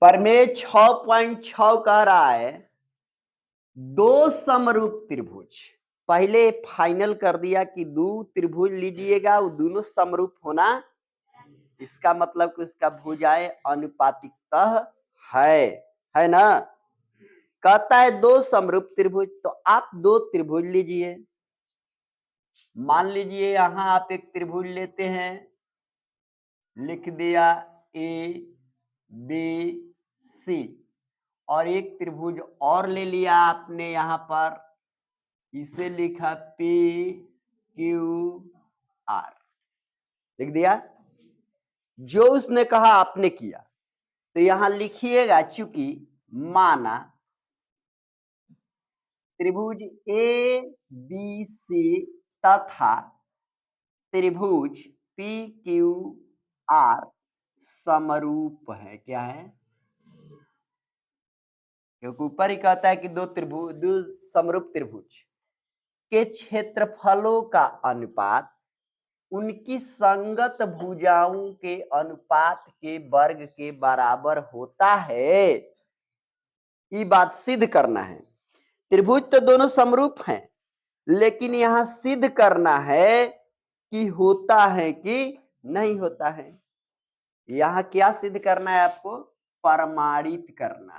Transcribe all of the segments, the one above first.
प्रमेय 6.6 कह रहा है दो समरूप त्रिभुज। पहले फाइनल कर दिया कि दो त्रिभुज लीजिएगा, वो दोनों समरूप होना, इसका मतलब कि उसका भुजाएं अनुपातिकतः है ना। कहता है दो समरूप त्रिभुज, तो आप दो त्रिभुज लीजिए। मान लीजिए यहां आप एक त्रिभुज लेते हैं, लिख दिया ए बी सी, और एक त्रिभुज और ले लिया आपने यहां पर, इसे लिखा पी क्यू आर, लिख दिया। जो उसने कहा आपने किया, तो यहां लिखिएगा, चूंकि माना त्रिभुज ए बी सी तथा त्रिभुज पी क्यू आर समरूप है। क्या है? क्योंकि ऊपर ही कहता है कि दो समरूप त्रिभुज के क्षेत्रफलों का अनुपात उनकी संगत भुजाओं के अनुपात के वर्ग के बराबर होता है। ये बात सिद्ध करना है। त्रिभुज तो दोनों समरूप हैं, लेकिन यहां सिद्ध करना है कि होता है कि नहीं होता है। यहां क्या सिद्ध करना है आपको? प्रमाणित करना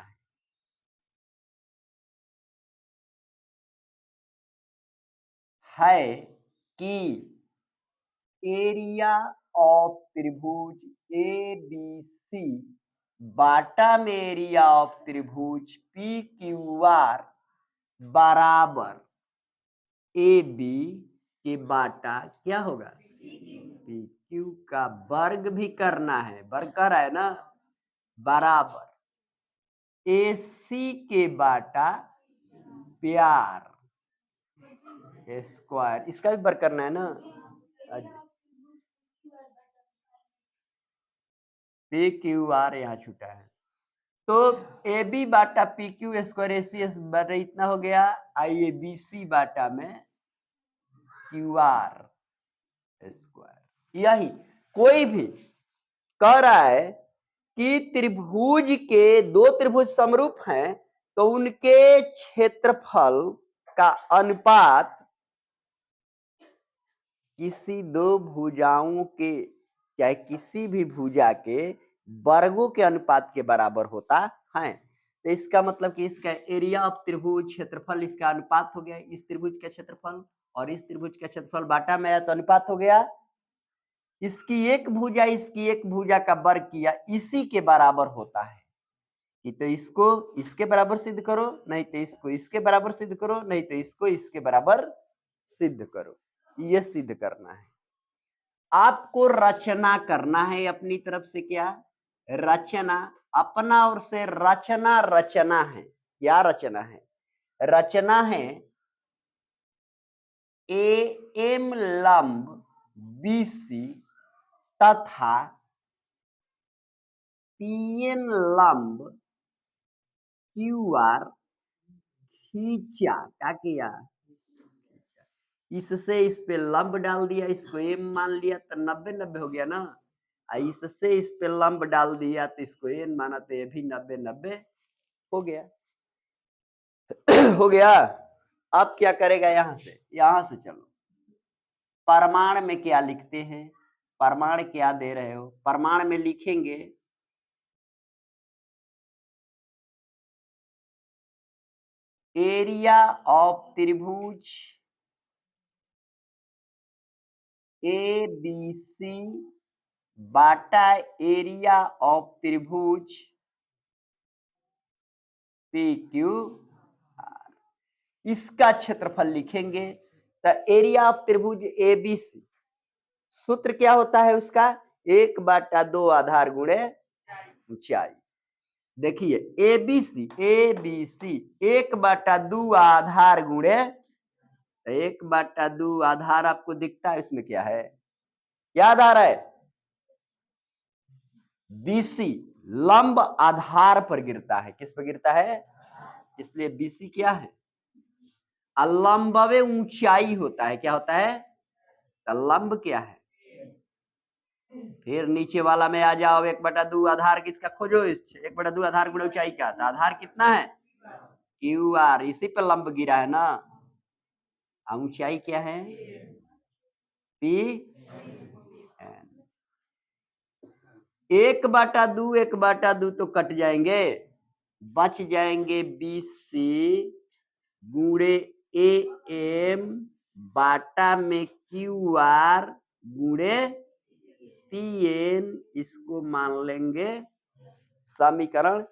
है कि एरिया ऑफ त्रिभुज ए बी सी बाटा में एरिया ऑफ त्रिभुज पी क्यू आर बराबर ए बी के बाटा क्या होगा? पी क्यू का वर्ग भी करना है, वर्ग कर रहा है ना, बराबर ए सी के बाटा प्यार स्क्वायर, इसका भी वर्ग करना है ना। पी क्यू आर यहाँ छूटा है, तो ए बी बाटा P Q square A C बटा इतना हो गया, आई ए बी सी बाटा में क्यू आर स्क्वायर। यही कोई भी कह रहा है कि त्रिभुज के दो त्रिभुज समरूप हैं, तो उनके क्षेत्रफल का अनुपात किसी दो भुजाओं के, चाहे किसी भी भुजा के वर्गों के अनुपात के बराबर होता है। तो इसका मतलब कि इसका एरिया ऑफ त्रिभुज क्षेत्रफल इसका अनुपात हो गया, इस त्रिभुज का क्षेत्रफल और इस त्रिभुज का क्षेत्रफल बाटा में आया तो अनुपात हो गया। इसकी एक भुजा का वर्ग किया, इसी के बराबर होता है। कि तो इसको इसके बराबर सिद्ध करो, नहीं तो इसको इसके बराबर सिद्ध करो, नहीं तो इसको इसके बराबर सिद्ध करो। ये सिद्ध करना है, आपको रचना करना है अपनी तरफ से। क्या रचना? अपना ओर से रचना है। क्या रचना है? रचना है ए एम लंब बी सी तथा पीएन लंब क्यू आर खींचा। क्या किया? इससे इस पे लंब डाल दिया, इसको एम मान लिया तो 90-90 हो गया ना। इससे इस पे लंब डाल दिया तो इसको एन माना, तो ये भी 90-90 हो गया। हो गया। अब क्या करेगा? यहां से चलो, प्रमाण में क्या लिखते हैं? प्रमाण क्या दे रहे हो? प्रमाण में लिखेंगे एरिया ऑफ त्रिभुज ए बी सी बाटा एरिया ऑफ त्रिभुज पी क्यू आर, इसका क्षेत्रफल लिखेंगे। तो एरिया ऑफ त्रिभुज ए बी सी, सूत्र क्या होता है उसका? 1/2 आधार गुणे ऊंचाई। देखिए ए बी सी 1/2 आधार गुणे, 1/2 आधार आपको दिखता है, इसमें क्या है? क्या आधार है? बीसी लंब आधार पर गिरता है। किस पर गिरता है? इसलिए बीसी क्या है? लंबवे ऊंचाई होता है। क्या होता है? लंब क्या है? फिर नीचे वाला में आ जाओ, 1/2 आधार किसका खोजो, इस 1/2 आधार गुणा ऊंचाई का, तो आधार कितना है क्यू आर, इसी पे लंब गिरा है ना, ऊंचाई क्या है पी एन। 1/2 तो कट जाएंगे, बच जाएंगे 20C गुणे ए एम बाटा में क्यू आर गुणे पी एन, इसको मान लेंगे समीकरण।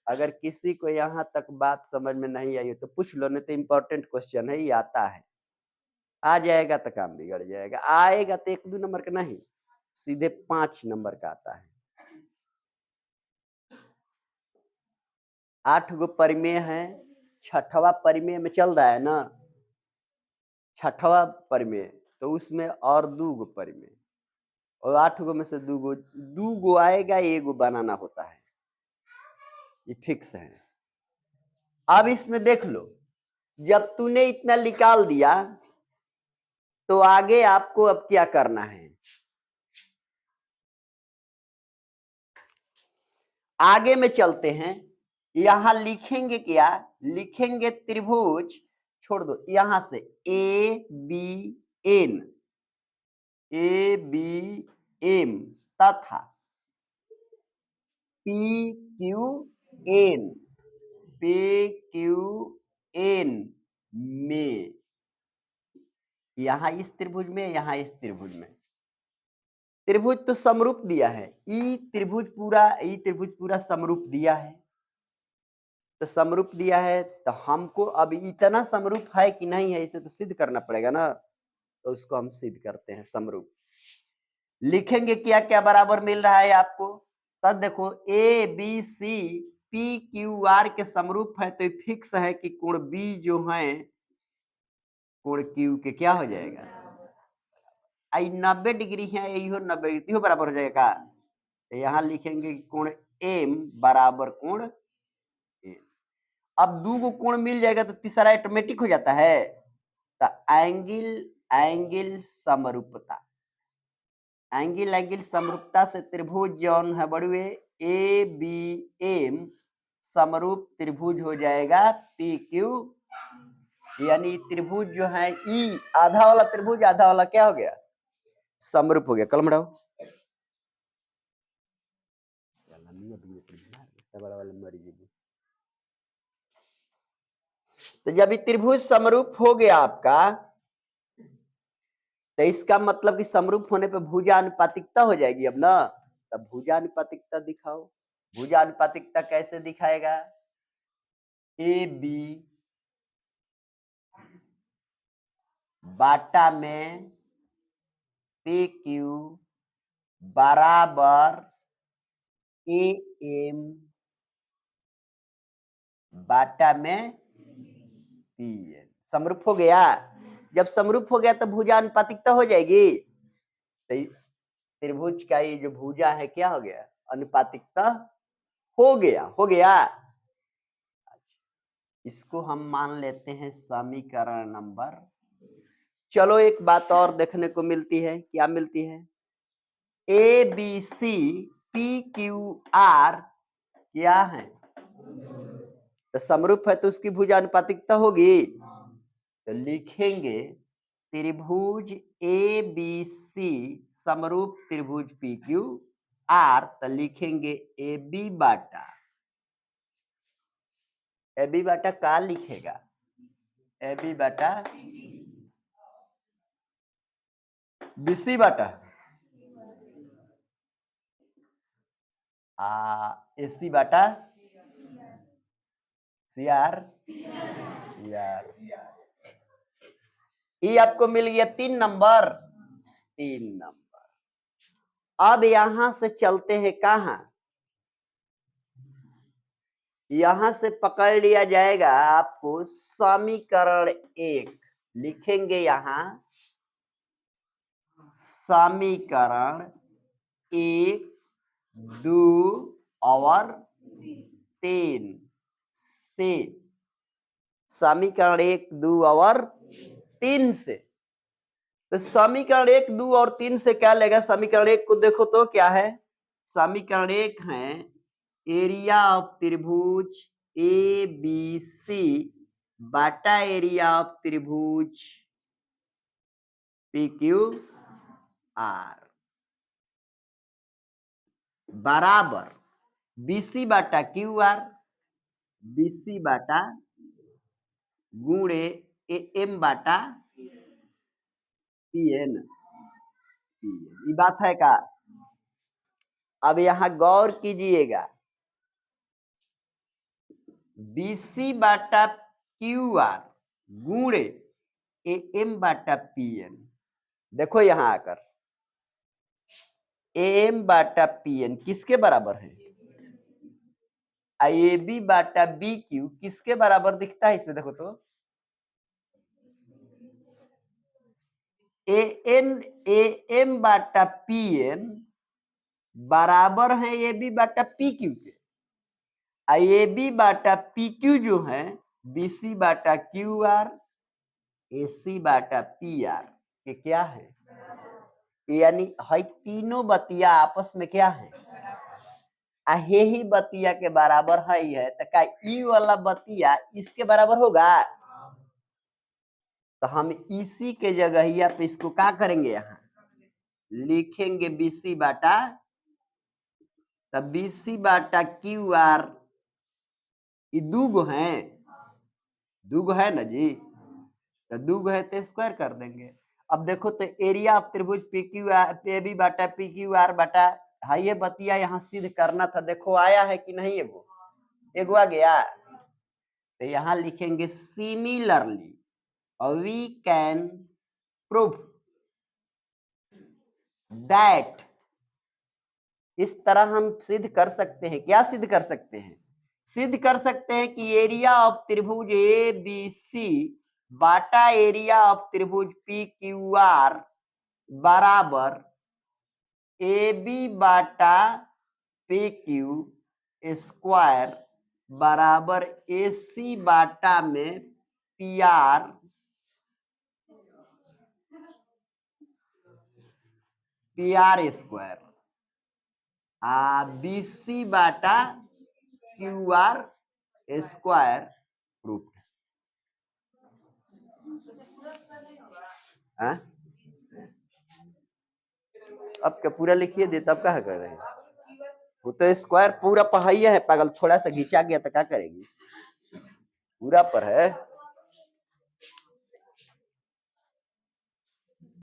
अगर किसी को यहाँ तक बात समझ में नहीं आई तो पूछ लो, नहीं तो इम्पोर्टेंट क्वेश्चन है, ये आता है, आ जाएगा तो काम बिगड़ जाएगा, आएगा तो 1-2 नंबर का नहीं, सीधे 5 नंबर का आता है। 8 गो परिमेय है, 6वां परिमेय में चल रहा है ना, 6वां परिमेय, तो उसमें और 2 गो परिमेय, और 8 गो में से 2 गो आएगा, 1 गो बनाना होता है, ये फिक्स है। अब इसमें देख लो, जब तूने इतना निकाल दिया तो आगे आपको अब क्या करना है, आगे में चलते हैं। यहां लिखेंगे क्या, लिखेंगे त्रिभुज, छोड़ दो, यहां से ए बी एम तथा पी क्यू एन में, यहां इस त्रिभुज में, यहां इस त्रिभुज में, त्रिभुज तो समरूप दिया है, ई त्रिभुज पूरा समरूप दिया है, तो समरूप दिया है, तो हमको अब इतना समरूप है कि नहीं है, इसे तो सिद्ध करना पड़ेगा ना, तो उसको हम सिद्ध करते हैं। समरूप लिखेंगे, क्या क्या बराबर मिल रहा है आपको, तब देखो A B C P Q R के समरूप है, तो फिक्स है कि कोण बी जो है कोण क्यू के क्या हो जाएगा, आई 90 डिग्री है, यही हो 90 डिग्री हो बराबर हो जाएगा। तो यहाँ लिखेंगे कोण एम बराबर कोण एम। अब 2 गो कोण मिल जाएगा तो तीसरा ऑटोमेटिक हो जाता है, तो एंगल समरूपता, एंगल समरूपता से त्रिभुज जौन है बड़ुए ए बी एम समरूप त्रिभुज हो जाएगा पी क्यू, यानी त्रिभुज जो है ई आधा वाला त्रिभुज, आधा वाला क्या हो गया समरूप हो गया। कलम हटाओ, तो जब त्रिभुज समरूप हो गया आपका, तो इसका मतलब कि समरूप होने पे भुजानुपातिकता हो जाएगी अब ना, तब भुजानुपातिकता दिखाओ। भुजानुपातिकता कैसे दिखाएगा, ए बी बाटा में पी क्यू बराबर ए एम बाटा में पी एन, समरूप हो गया। जब समरूप हो गया तो भुजानुपातिकता हो जाएगी, तो त्रिभुज का ये जो भुजा है क्या हो गया, अनुपातिकता हो गया। इसको हम मान लेते हैं समीकरण नंबर। चलो एक बात और देखने को मिलती है, क्या मिलती है, A B C P Q R क्या है, तो समरूप है तो उसकी भुजानुपातिकता होगी, तो लिखेंगे त्रिभुज ए बी सी समरूप त्रिभुज पी क्यू आर, तो लिखेंगे ए बी बाटा का लिखेगा, ए बी बाटा बी सी बाटा ए सी बाटा सी आर, ये आपको मिल गया 3 नंबर। अब यहां से चलते हैं कहां, यहां से पकड़ लिया जाएगा आपको समीकरण 1, लिखेंगे यहां समीकरण 1 2 और 3 से, समीकरण 1 2 और 3 से तो समीकरण 1, 2 और 3 से क्या लेगा? समीकरण 1 को देखो तो क्या है? समीकरण 1 है एरिया ऑफ त्रिभुज ए बी सी बाटा एरिया ऑफ त्रिभुज पी क्यू आर बराबर बीसी बाटा क्यू आर बीसी बाटा गुणे एम बाटा पी एन। ये बात है का? अब यहां गौर कीजिएगा, बीसी बाटा क्यू आर गुणे एम बाटा पी एन। देखो यहां आकर एम बाटा पी एन किसके बराबर है? ए बी बाटा बी क्यू किसके बराबर दिखता है इसमें? देखो तो ए एम बाटा पी एन बराबर है ए बी बाटा पी क्यू के। ए बी बाटा पी क्यू जो है बीसी बाटा क्यू आर एसी बाटा पी आर के क्या है? यानी है तीनों बतिया आपस में क्या है? ही बतिया के बराबर है तो क्या ई वाला बतिया इसके बराबर होगा? तो हम इसी के जगहिया पे इसको क्या करेंगे? यहाँ लिखेंगे बीसी बाटा, तब बीसी बाटा क्यू आर ये दूगो है ना जी, तो दूगो है तो स्क्वायर कर देंगे। अब देखो तो एरिया ऑफ त्रिभुज P Q R A B बाटा पी क्यू आर बाटा है ये बतिया यहाँ सिद्ध करना था। देखो आया है कि नहीं? एगो आ गया। तो यहाँ लिखेंगे similarly we can prove that. इस तरह हम सिद्ध कर सकते हैं। क्या सिद्ध कर सकते हैं? सिद्ध कर सकते हैं कि एरिया ऑफ त्रिभुज ए बी सी बाटा एरिया ऑफ त्रिभुज पी क्यू आर बराबर ए बी बाटा पी क्यू स्क्वायर बराबर ए सी बाटा में पी आर स्क्वायर बीसी बाटा क्यू आर स्क्वायर प्रूफ है। अब क्या पूरा लिखिए दे, तब क्या कर रहे हैं? वो तो स्क्वायर पूरा पहाइया है पागल, थोड़ा सा घिंचा गया तो क्या करेगी? पूरा पर है।